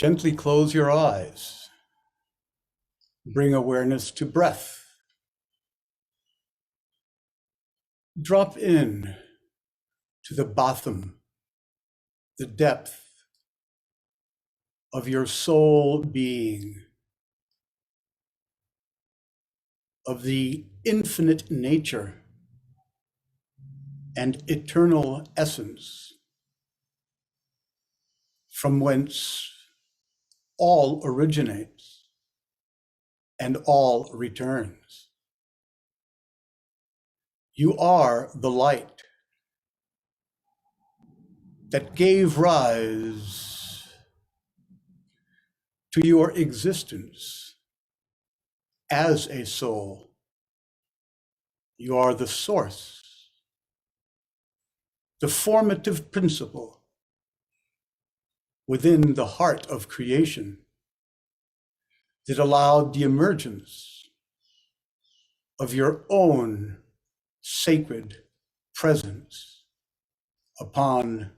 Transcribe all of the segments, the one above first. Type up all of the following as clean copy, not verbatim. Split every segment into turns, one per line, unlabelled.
Gently close your eyes. Bring awareness to breath. Drop in to the bottom, the depth of your soul being, of the infinite nature and eternal essence, from whence all originates and all returns. You are the light that gave rise to your existence as a soul. You are the source, the formative principle within the heart of creation that allowed the emergence of your own sacred presence upon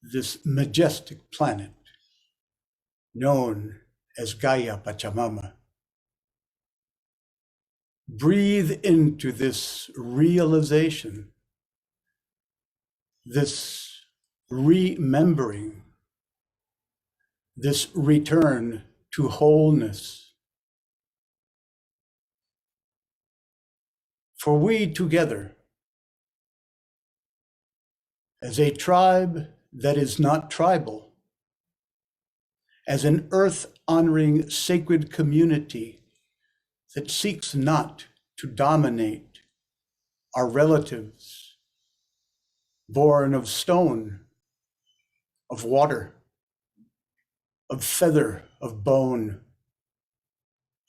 this majestic planet known as Gaia Pachamama. Breathe into this realization, this remembering, this return to wholeness. For we together, as a tribe that is not tribal, as an earth-honoring sacred community that seeks not to dominate our relatives, born of stone, of water, of feather, of bone,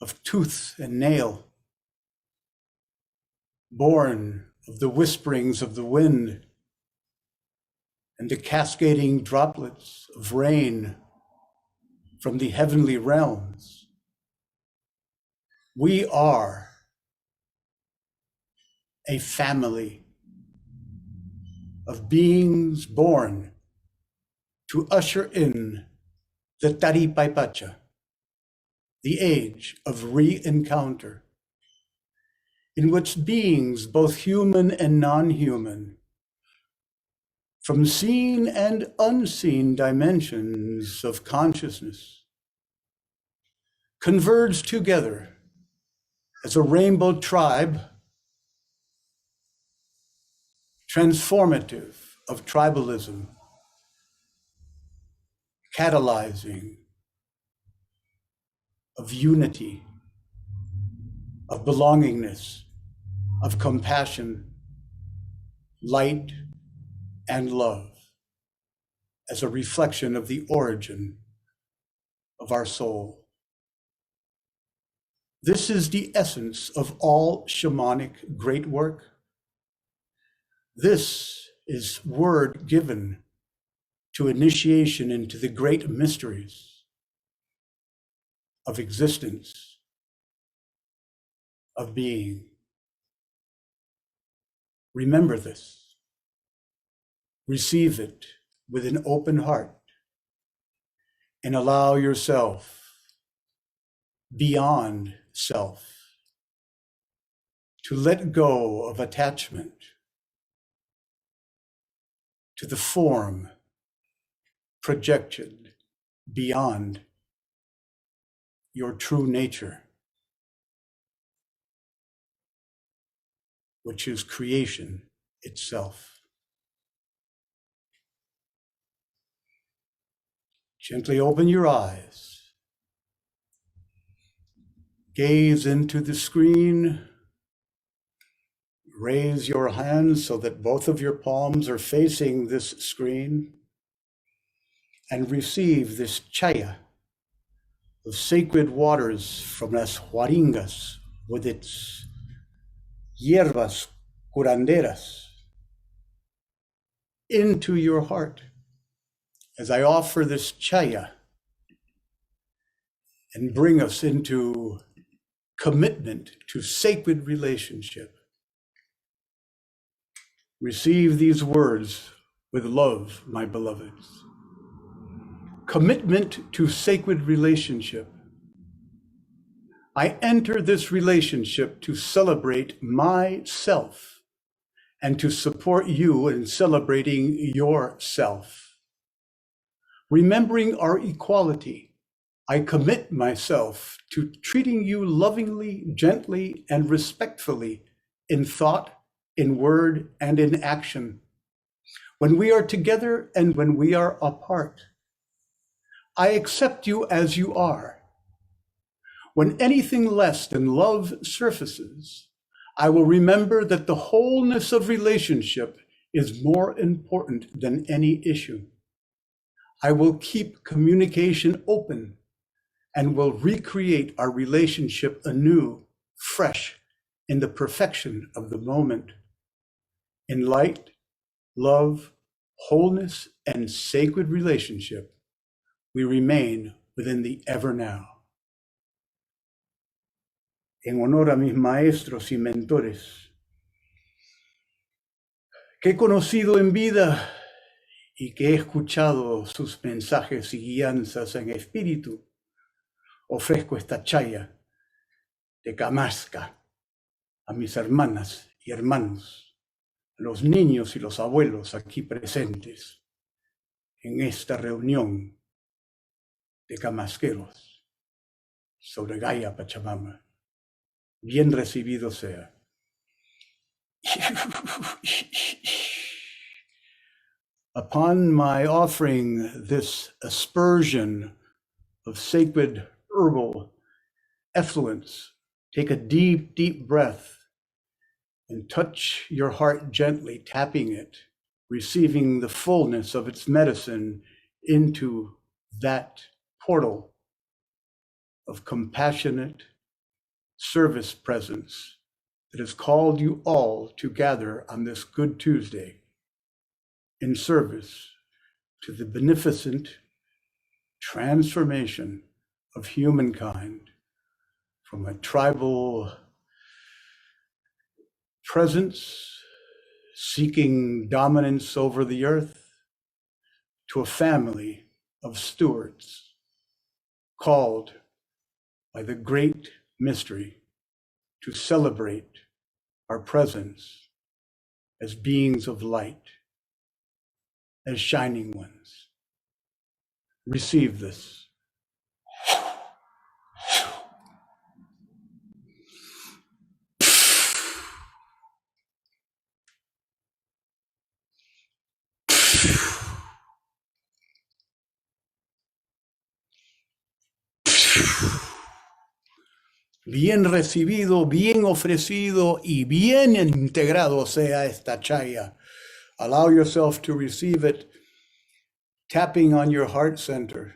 of tooth and nail, born of the whisperings of the wind and the cascading droplets of rain from the heavenly realms. We are a family of beings born to usher in the Taripaipacha, the age of re-encounter, in which beings, both human and non-human, from seen and unseen dimensions of consciousness, converge together as a rainbow tribe, transformative of tribalism, catalyzing of unity, of belongingness, of compassion, light, and love, as a reflection of the origin of our soul. This is the essence of all shamanic great work. This is word given to initiation into the great mysteries of existence, of being. Remember this. Receive it with an open heart and allow yourself beyond self to let go of attachment to the form projected beyond your true nature, which is creation itself. Gently open your eyes. Gaze into the screen. Raise your hands so that both of your palms are facing this screen, and receive this chaya of sacred waters from las Huaringas with its hierbas curanderas into your heart as I offer this chaya and bring us into commitment to sacred relationship. Receive these words with love, my beloveds. commitment to sacred relationship. I enter this relationship to celebrate myself and to support you in celebrating yourself. Remembering our equality, I commit myself to treating you lovingly, gently, and respectfully in thought, in word, and in action, when we are together and when we are apart. I accept you as you are. When anything less than love surfaces, I will remember that the wholeness of relationship is more important than any issue. I will keep communication open and will recreate our relationship anew, fresh, in the perfection of the moment. In light, love, wholeness, and sacred relationship, we remain within the ever now. En honor a mis maestros y mentores, que he conocido en vida y que he escuchado sus mensajes y guianzas en espíritu, ofrezco esta chaya de Kamasca a mis hermanas y hermanos, a los niños y los abuelos aquí presentes en esta reunión de camasqueros sobre Gaia Pachamama. Bien recibido sea. Upon my offering this aspersion of sacred herbal effluence, take a deep, deep breath and touch your heart gently, tapping it, receiving the fullness of its medicine into that portal of compassionate service presence that has called you all to gather on this Good Tuesday in service to the beneficent transformation of humankind from a tribal presence seeking dominance over the earth to a family of stewards called by the great mystery to celebrate our presence as beings of light, as shining ones. Receive this. Bien recibido, bien ofrecido y bien integrado sea esta chaya. Allow yourself to receive it, tapping on your heart center,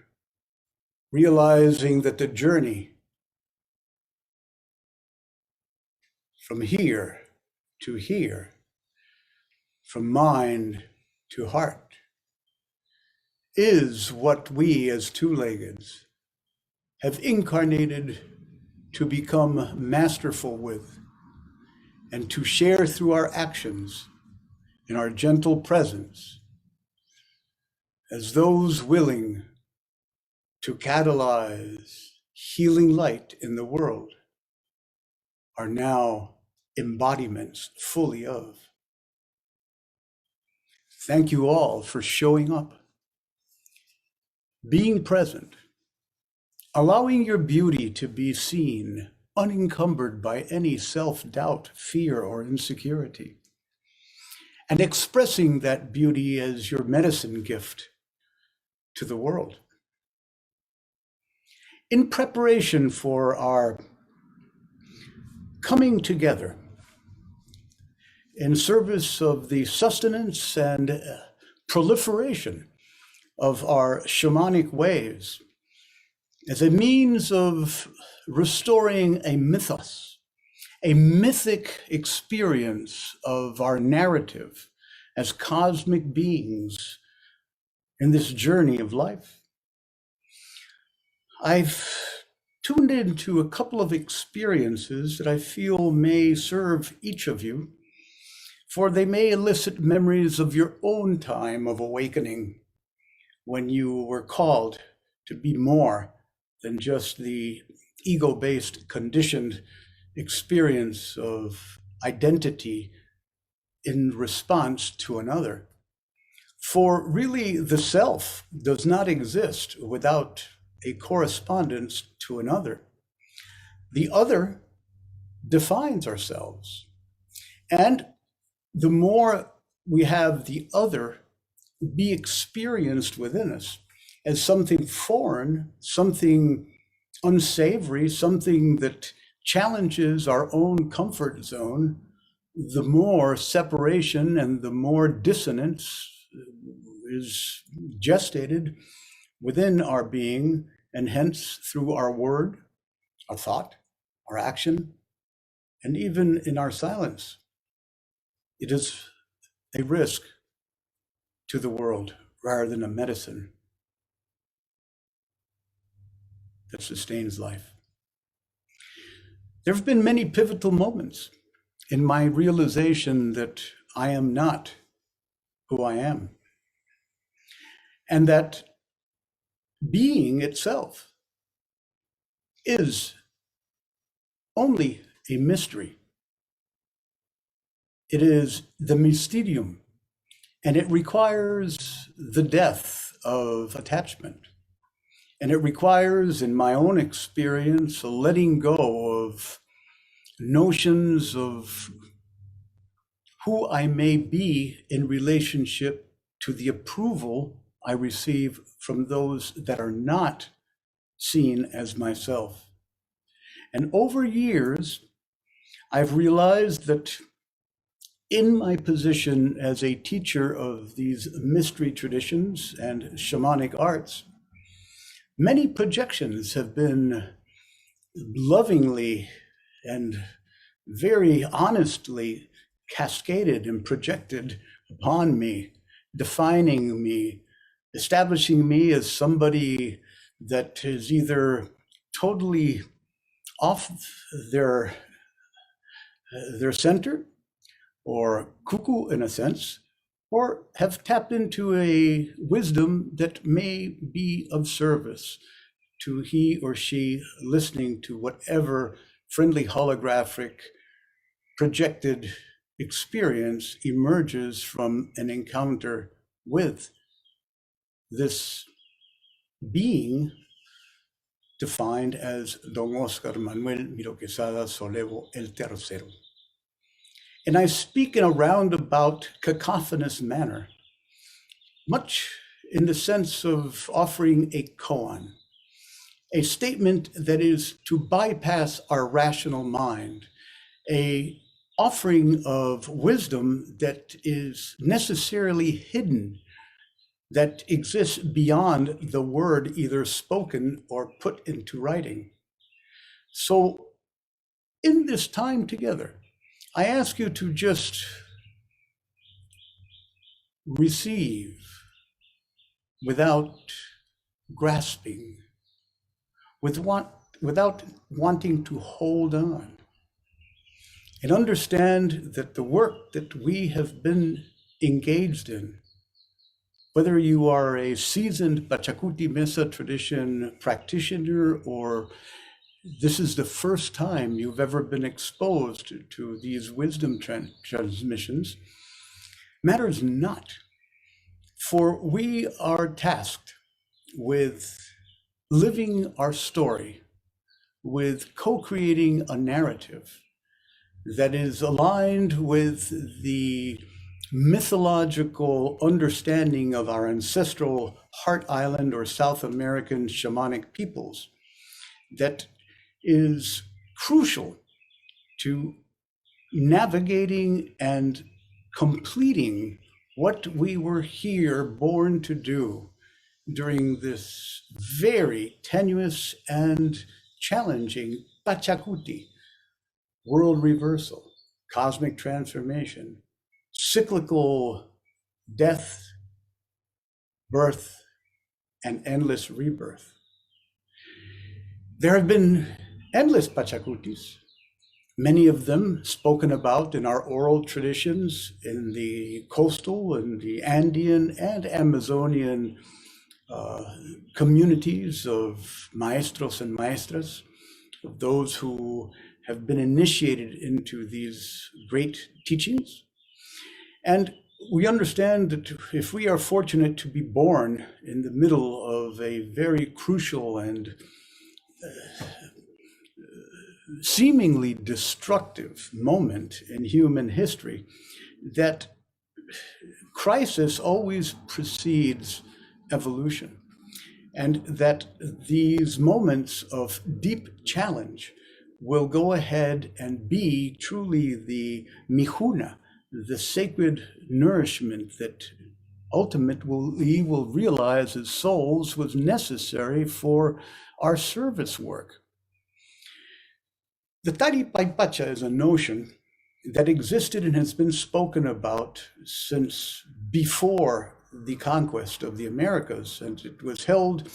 realizing that the journey from here to here, from mind to heart, is what we as two-leggeds have incarnated to become masterful with and to share through our actions in our gentle presence as those willing to catalyze healing light in the world are now embodiments fully of. Thank you all for showing up, being present, allowing your beauty to be seen, unencumbered by any self-doubt, fear, or insecurity, and expressing that beauty as your medicine gift to the world. In preparation for our coming together in service of the sustenance and proliferation of our shamanic ways, as a means of restoring a mythos, a mythic experience of our narrative as cosmic beings in this journey of life. I've tuned into a couple of experiences that I feel may serve each of you, for they may elicit memories of your own time of awakening, when you were called to be more than just the ego-based conditioned experience of identity in response to another. For really, the self does not exist without a correspondence to another. The other defines ourselves. And the more we have the other be experienced within us as something foreign, something unsavory, something that challenges our own comfort zone, the more separation and the more dissonance is gestated within our being, and hence through our word, our thought, our action, and even in our silence. It is a risk to the world rather than a medicine that sustains life. There have been many pivotal moments in my realization that I am not who I am, and that being itself is only a mystery. It is the mysterium, and it requires the death of attachment. And it requires, in my own experience, a letting go of notions of who I may be in relationship to the approval I receive from those that are not seen as myself. And over years, I've realized that in my position as a teacher of these mystery traditions and shamanic arts, many projections have been lovingly and very honestly cascaded and projected upon me, defining me, establishing me as somebody that is either totally off their center, or cuckoo in a sense, or have tapped into a wisdom that may be of service to he or she listening to whatever friendly holographic projected experience emerges from an encounter with this being defined as Don Oscar Manuel Miro-Quesada Solevo el Tercero. And I speak in a roundabout, cacophonous manner, much in the sense of offering a koan, a statement that is to bypass our rational mind, a offering of wisdom that is necessarily hidden, that exists beyond the word either spoken or put into writing. So in this time together, I ask you to just receive without grasping, without wanting to hold on, and understand that the work that we have been engaged in, whether you are a seasoned Pachacuti Mesa tradition practitioner or this is the first time you've ever been exposed to these wisdom transmissions, matters not. For we are tasked with living our story, with co-creating a narrative that is aligned with the mythological understanding of our ancestral Heart Island or South American shamanic peoples that is crucial to navigating and completing what we were here born to do during this very tenuous and challenging Pachacuti, world reversal, cosmic transformation, cyclical death, birth, and endless rebirth. There have been endless Pachacutis, many of them spoken about in our oral traditions in the coastal and the Andean and Amazonian communities of maestros and maestras, of those who have been initiated into these great teachings. And we understand that if we are fortunate to be born in the middle of a very crucial and seemingly destructive moment in human history, that crisis always precedes evolution, and that these moments of deep challenge will go ahead and be truly the mihuna, the sacred nourishment that ultimately we will realize as souls was necessary for our service work. The Taripaipacha is a notion that existed and has been spoken about since before the conquest of the Americas, and it was held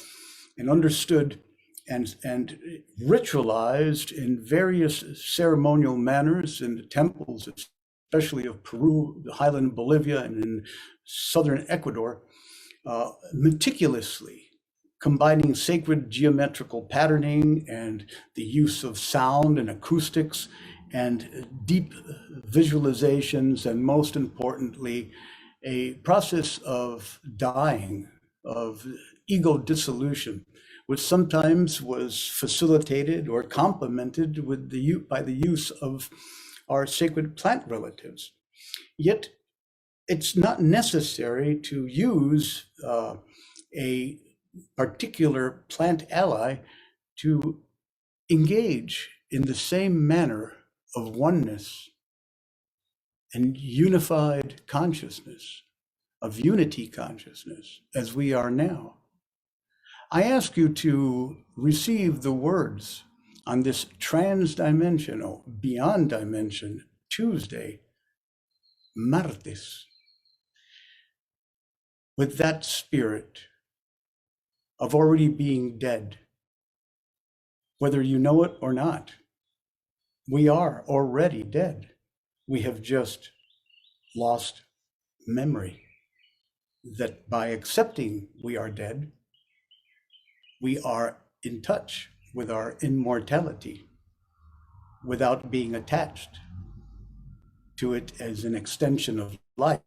and understood and ritualized in various ceremonial manners in the temples, especially of Peru, the highland Bolivia, and in southern Ecuador, meticulously combining sacred geometrical patterning and the use of sound and acoustics and deep visualizations, and most importantly, a process of dying, of ego dissolution, which sometimes was facilitated or complemented with by the use of our sacred plant relatives. Yet it's not necessary to use a particular plant ally to engage in the same manner of oneness and unified consciousness, of unity consciousness, as we are now. I ask you to receive the words on this transdimensional, beyond dimension, Tuesday, martes, with that spirit of already being dead, whether you know it or not. We are already dead. We have just lost memory that by accepting we are dead, we are in touch with our immortality without being attached to it as an extension of life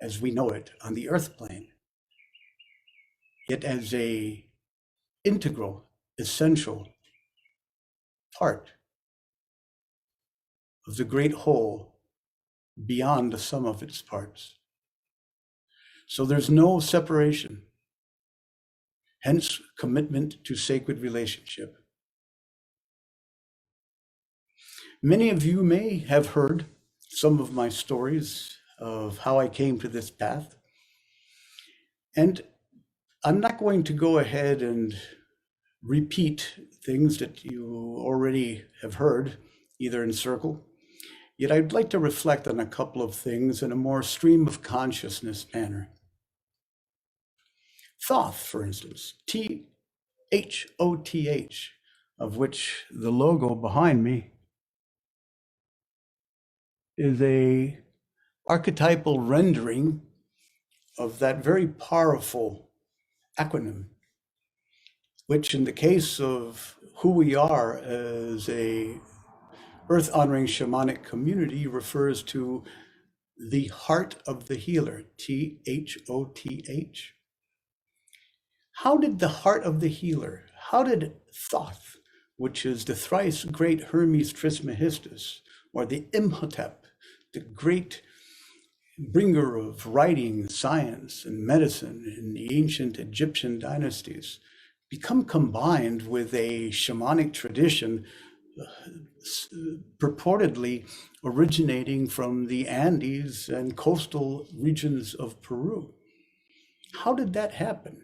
as we know it on the earth plane, yet as a integral, essential part of the great whole beyond the sum of its parts. So there's no separation, hence commitment to sacred relationship. Many of you may have heard some of my stories of how I came to this path, and I'm not going to go ahead and repeat things that you already have heard, either in circle. Yet I'd like to reflect on a couple of things in a more stream of consciousness manner. Thoth, for instance, THOTH, of which the logo behind me is a archetypal rendering of that very powerful acronym, which in the case of who we are as a earth honoring shamanic community refers to the heart of the healer, THOTH. How did the heart of the healer, how did Thoth, which is the thrice great Hermes Trismegistus, or the Imhotep, the great bringer of writing, science, and medicine in the ancient Egyptian dynasties, become combined with a shamanic tradition purportedly originating from the Andes and coastal regions of Peru? How did that happen?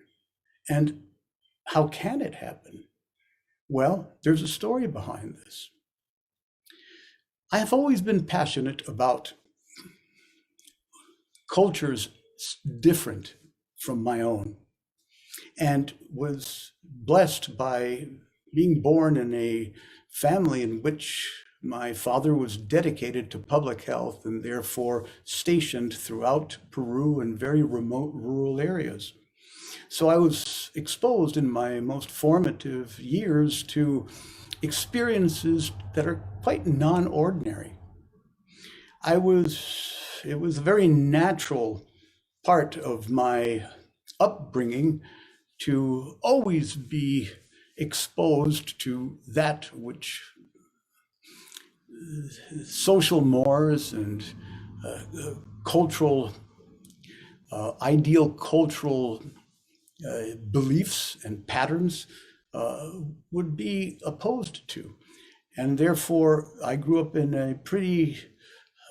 And how can it happen? Well, there's a story behind this. I have always been passionate about cultures different from my own, and was blessed by being born in a family in which my father was dedicated to public health and therefore stationed throughout Peru in very remote rural areas. So I was exposed in my most formative years to experiences that are quite non-ordinary. It was a very natural part of my upbringing to always be exposed to that which social mores and cultural, ideal cultural beliefs and patterns would be opposed to. And therefore, I grew up in a pretty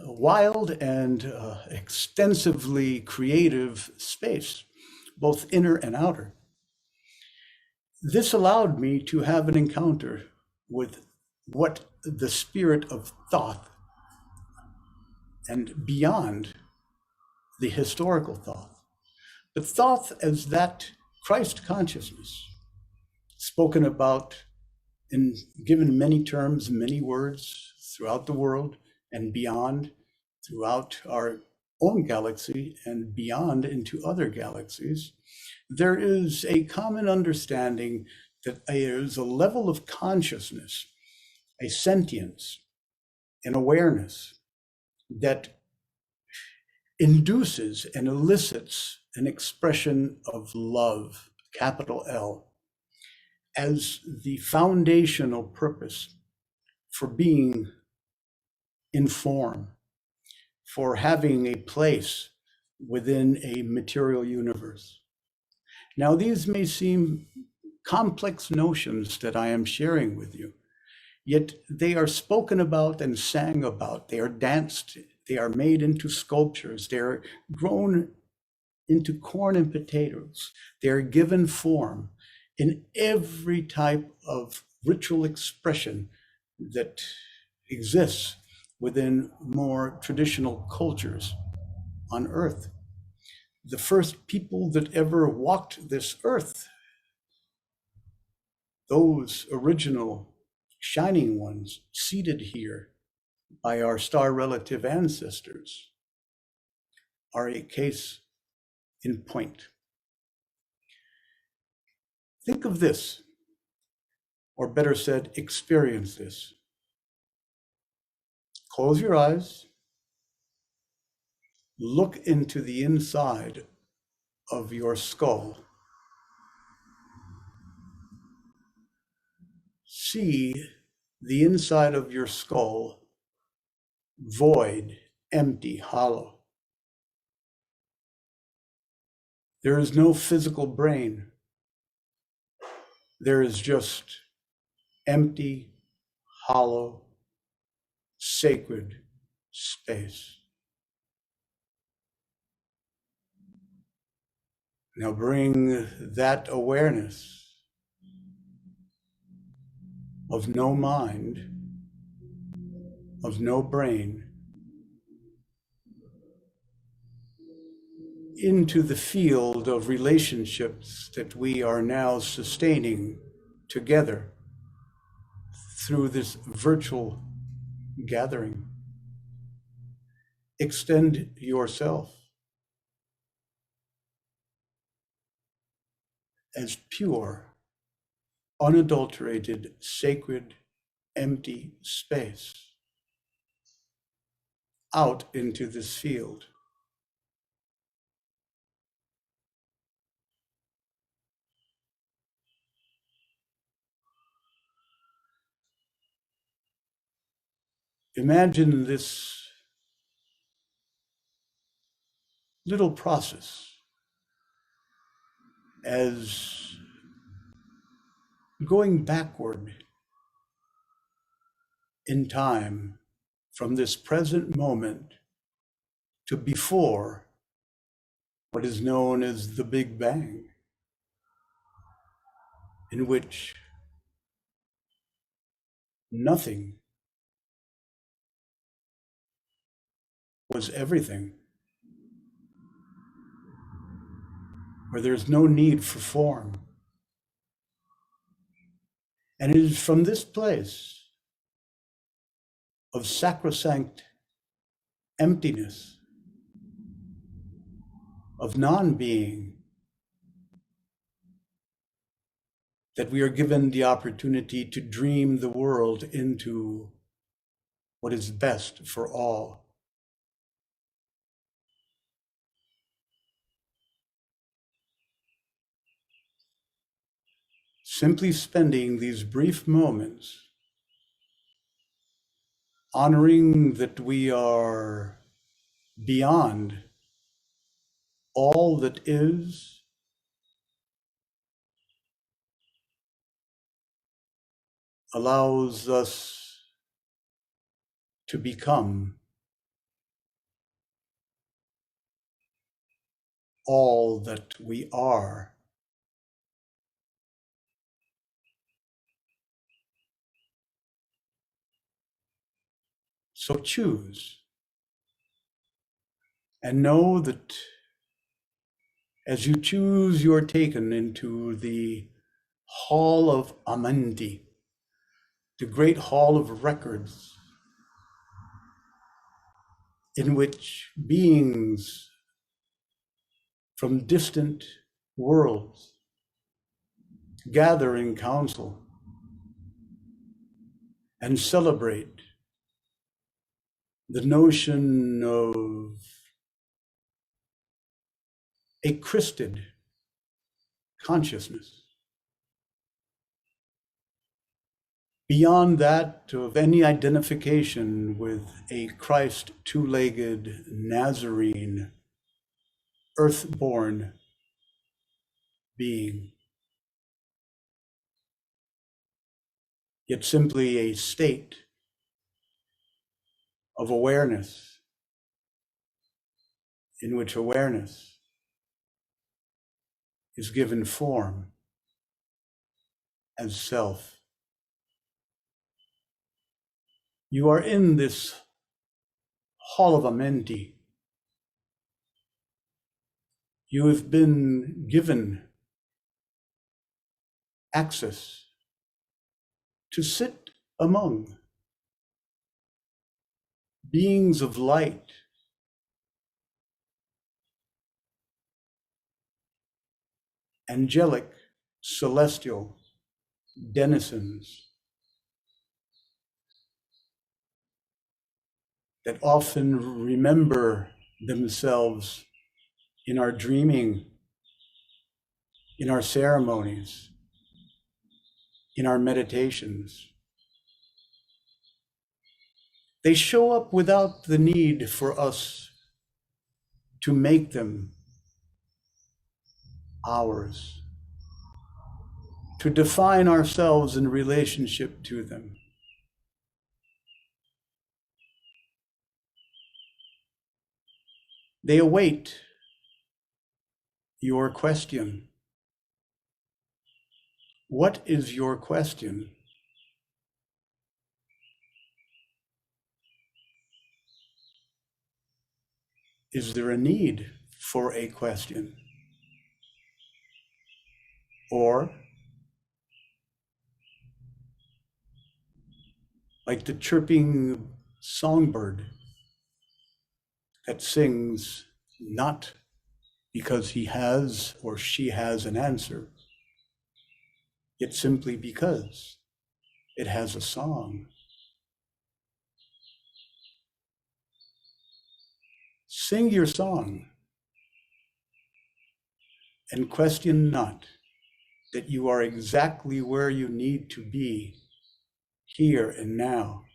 wild and extensively creative space, both inner and outer. This allowed me to have an encounter with what the spirit of Thoth and beyond the historical Thoth, but Thoth as that Christ consciousness spoken about and given many terms, many words throughout the world and beyond, throughout our own galaxy and beyond into other galaxies. There is a common understanding that there is a level of consciousness, a sentience, an awareness that induces and elicits an expression of love, capital L, as the foundational purpose for being in form, for having a place within a material universe. Now, these may seem complex notions that I am sharing with you, yet they are spoken about and sang about. They are danced, they are made into sculptures, they are grown into corn and potatoes. They are given form in every type of ritual expression that exists within more traditional cultures on Earth. The first people that ever walked this earth, those original shining ones seated here by our star relative ancestors, are a case in point. Think of this, or better said, experience this. Close your eyes, look into the inside of your skull. See the inside of your skull void, empty, hollow. There is no physical brain. There is just empty, hollow, sacred space. Now bring that awareness of no mind, of no brain, into the field of relationships that we are now sustaining together through this virtual gathering. Extend yourself as pure, unadulterated, sacred, empty space out into this field. Imagine this little process as going backward in time from this present moment to before what is known as the Big Bang, in which nothing was everything, where there's no need for form. And it is from this place of sacrosanct emptiness, of non-being, that we are given the opportunity to dream the world into what is best for all. Simply spending these brief moments honoring that we are beyond all that is, allows us to become all that we are. So choose and know that as you choose, you are taken into the hall of Amandi, the great hall of records, in which beings from distant worlds gather in council and celebrate the notion of a Christed consciousness. Beyond that of any identification with a Christ two-legged Nazarene, earthborn being, yet simply a state of awareness in which awareness is given form as self. You are in this hall of Amenti. You have been given access to sit among beings of light, angelic, celestial denizens that often remember themselves in our dreaming, in our ceremonies, in our meditations. They show up without the need for us to make them ours, to define ourselves in relationship to them. They await your question. What is your question? Is there a need for a question? Or, like the chirping songbird that sings not because he has or she has an answer, yet simply because it has a song. Sing your song and question not that you are exactly where you need to be, here and now,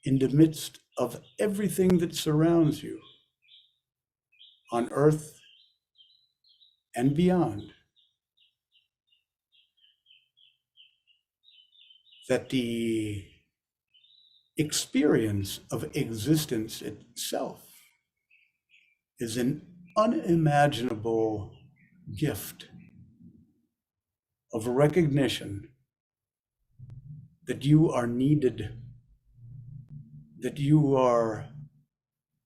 in the midst of everything that surrounds you, on earth and beyond. That the experience of existence itself is an unimaginable gift of recognition that you are needed, that you are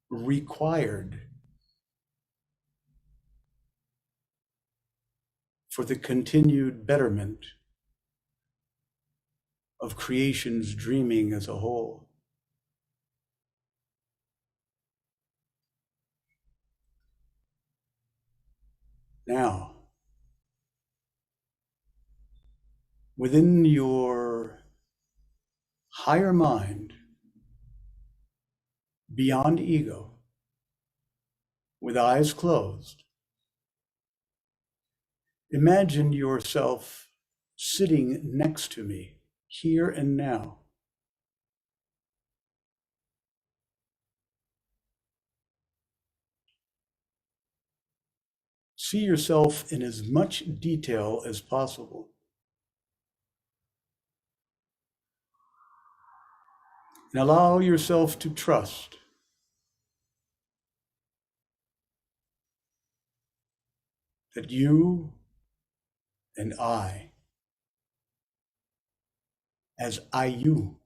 required for the continued betterment of creation's dreaming as a whole. Now, within your higher mind, beyond ego, with eyes closed, imagine yourself sitting next to me here and now. See yourself in as much detail as possible. And allow yourself to trust that you and I, as you,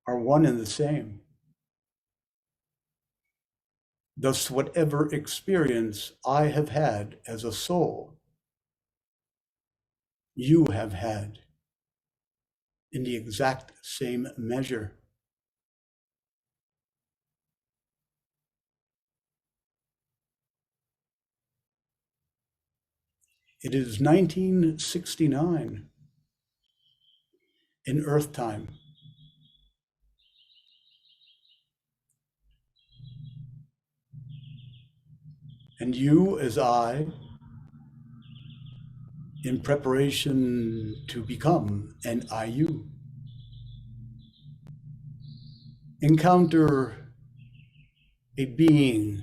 are one and the same. Thus, whatever experience I have had as a soul, you have had in the exact same measure. It is 1969 in Earth time. And you, as I, in preparation to become an IU, encounter a being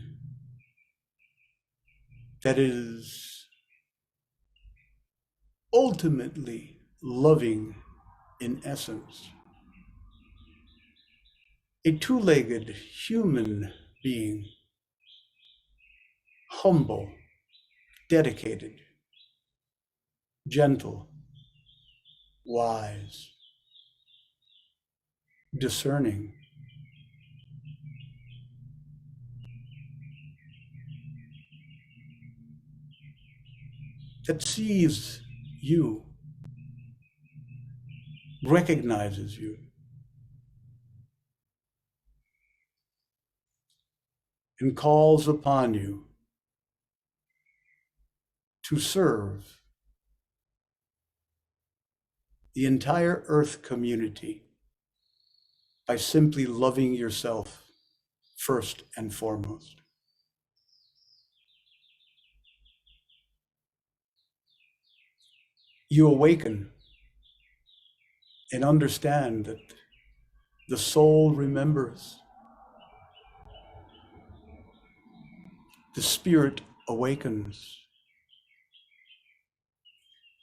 that is ultimately loving in essence. A two-legged human being, humble, dedicated, gentle, wise, discerning. That sees you, recognizes you, and calls upon you to serve the entire Earth community by simply loving yourself first and foremost. You awaken and understand that the soul remembers, the spirit awakens,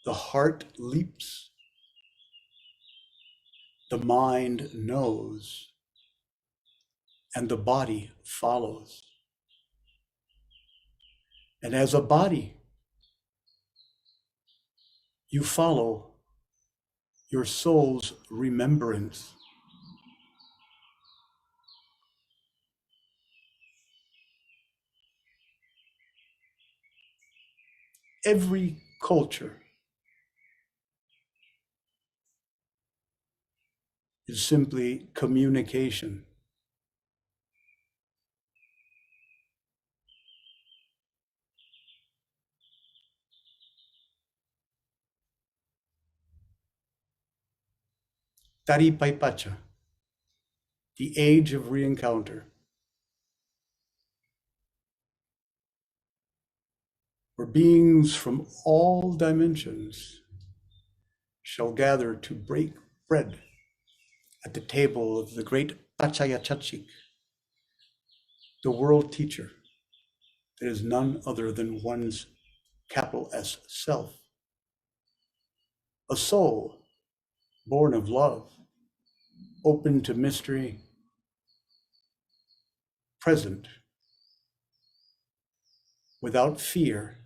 the heart leaps, the mind knows, and the body follows. And as a body, you follow your soul's remembrance. Every culture is simply communication. Taripaipacha, the age of reencounter, where beings from all dimensions shall gather to break bread at the table of the great Pachayachachik, the world teacher that is none other than one's capital S self, a soul born of love, open to mystery, present, without fear,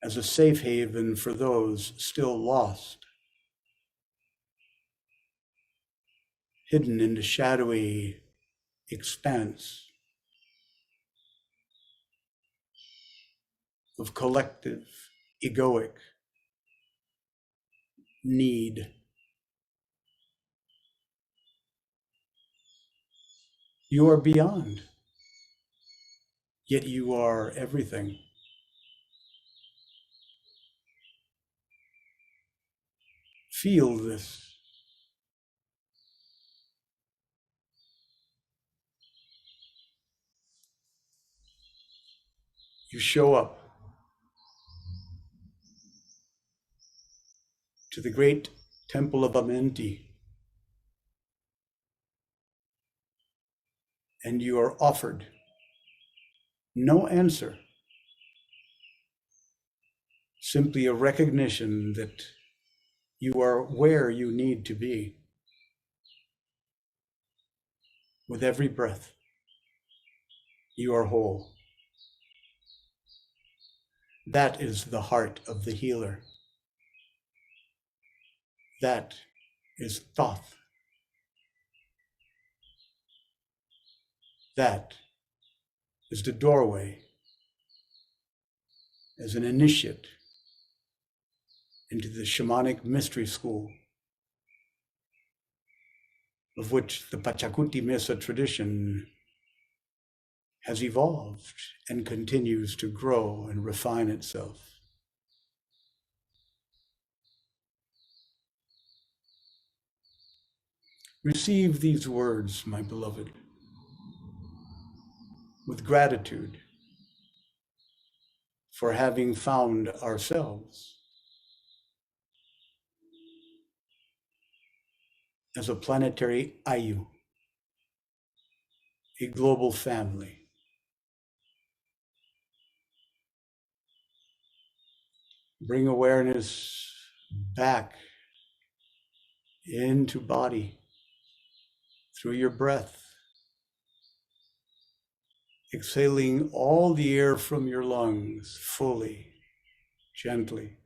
as a safe haven for those still lost, hidden in the shadowy expanse of collective, egoic need. You are beyond, yet you are everything. Feel this. You show up to the great temple of Amenti, and you are offered no answer, simply a recognition that you are where you need to be. With every breath, you are whole. That is the heart of the healer. That is THOTH. That is the doorway as an initiate into the shamanic mystery school, of which the Pachacuti Mesa tradition has evolved and continues to grow and refine itself. Receive these words, my beloved, with gratitude for having found ourselves as a planetary Ayu, a global family. Bring awareness back into body through your breath, exhaling all the air from your lungs fully, gently,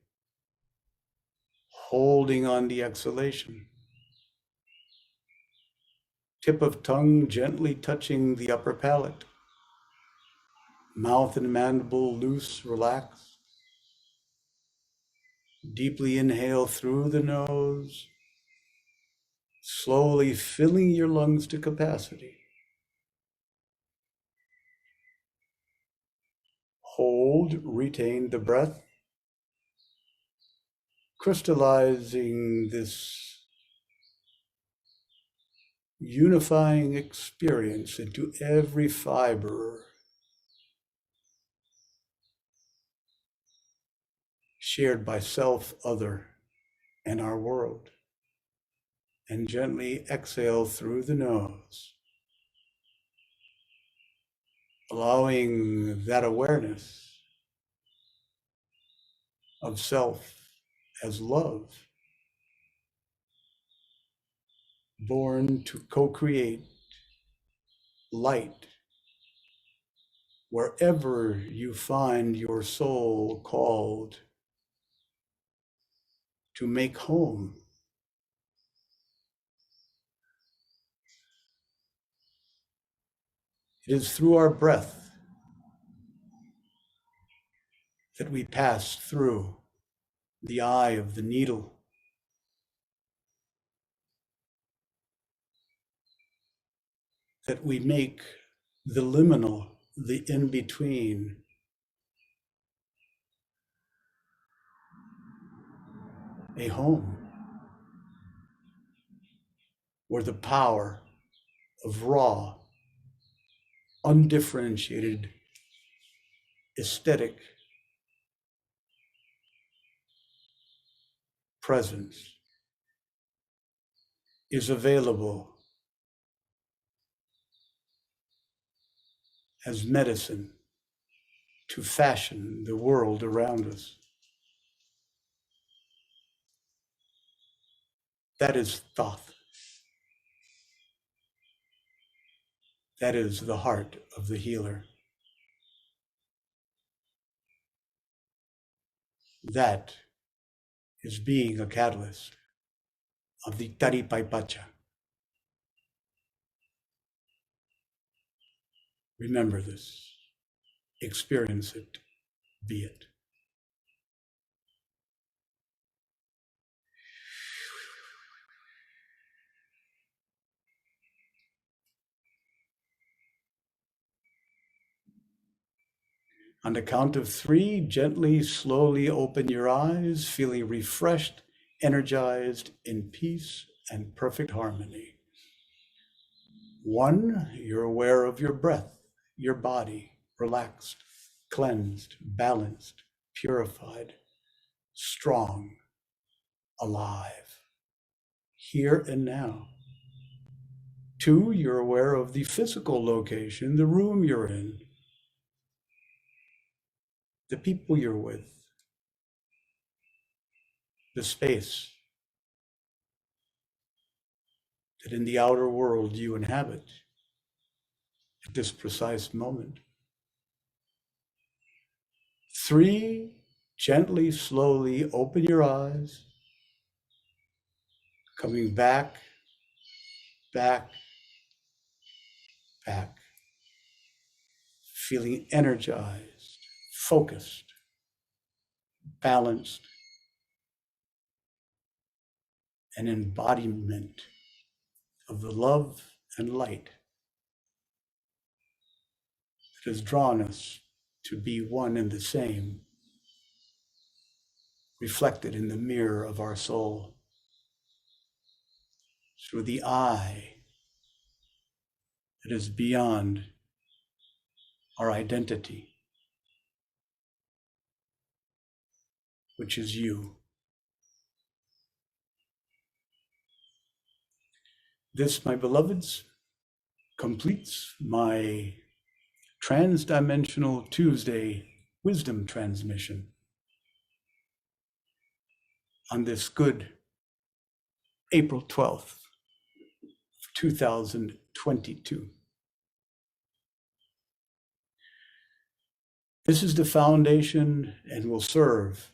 holding on the exhalation. Tip of tongue gently touching the upper palate. Mouth and mandible loose, relaxed. Deeply inhale through the nose, slowly filling your lungs to capacity. Hold, retain the breath, crystallizing this unifying experience into every fiber, shared by self, other, and our world. And gently exhale through the nose, allowing that awareness of self as love, born to co-create light wherever you find your soul called to make home. It is through our breath that we pass through the eye of the needle, that we make the liminal, the in-between, a home where the power of raw, undifferentiated, aesthetic presence is available as medicine to fashion the world around us. That is THOTH. That is the heart of the healer. That is being a catalyst of the Taripaipacha. Remember this, experience it, be it. On the count of 3, gently, slowly open your eyes, feeling refreshed energized in peace and perfect harmony. 1, you're aware of your breath, your body, relaxed, cleansed, balanced, purified, strong, alive, here and now. 2, you're aware of the physical location, the room you're in, the people you're with, the space that in the outer world you inhabit at this precise moment. 3, gently, slowly open your eyes, coming back, back, back, feeling energized, focused, balanced, an embodiment of the love and light that has drawn us to be one and the same, reflected in the mirror of our soul, through the eye that is beyond our identity, which is you. This, my beloveds, completes my Transdimensional Tuesday wisdom transmission on this good April 12th, 2022. This is the foundation and will serve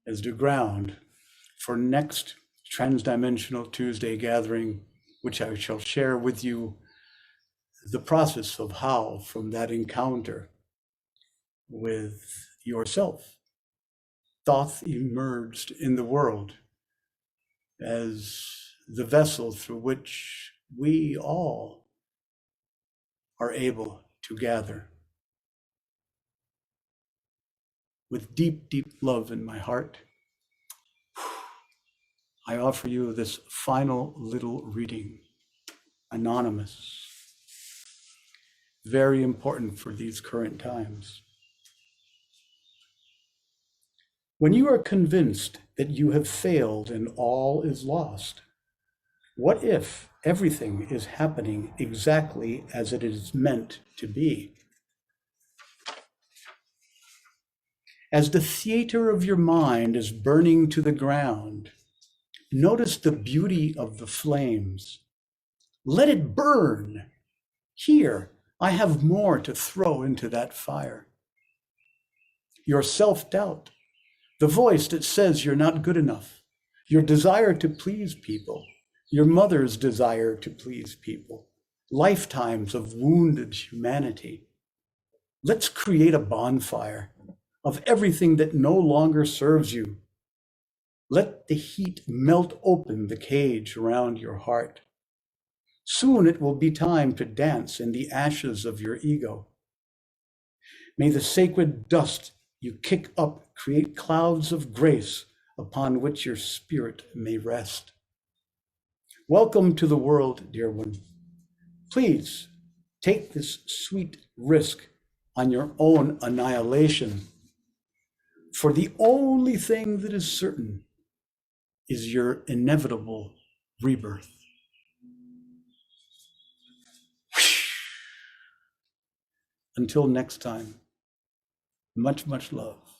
as the ground for next Transdimensional Tuesday gathering, which I shall share with you the process of how, from that encounter with yourself, Thoth emerged in the world as the vessel through which we all are able to gather. With deep, deep love in my heart, I offer you this final little reading, anonymous, very important for these current times. When you are convinced that you have failed and all is lost, what if everything is happening exactly as it is meant to be? As the theater of your mind is burning to the ground, notice the beauty of the flames. Let it burn. Here, I have more to throw into that fire. Your self-doubt, the voice that says you're not good enough, your desire to please people, your mother's desire to please people, lifetimes of wounded humanity. Let's create a bonfire of everything that no longer serves you. Let the heat melt open the cage around your heart. Soon it will be time to dance in the ashes of your ego. May the sacred dust you kick up create clouds of grace upon which your spirit may rest. Welcome to the world, dear one. Please take this sweet risk on your own annihilation, for the only thing that is certain is your inevitable rebirth. Until next time, much, much love.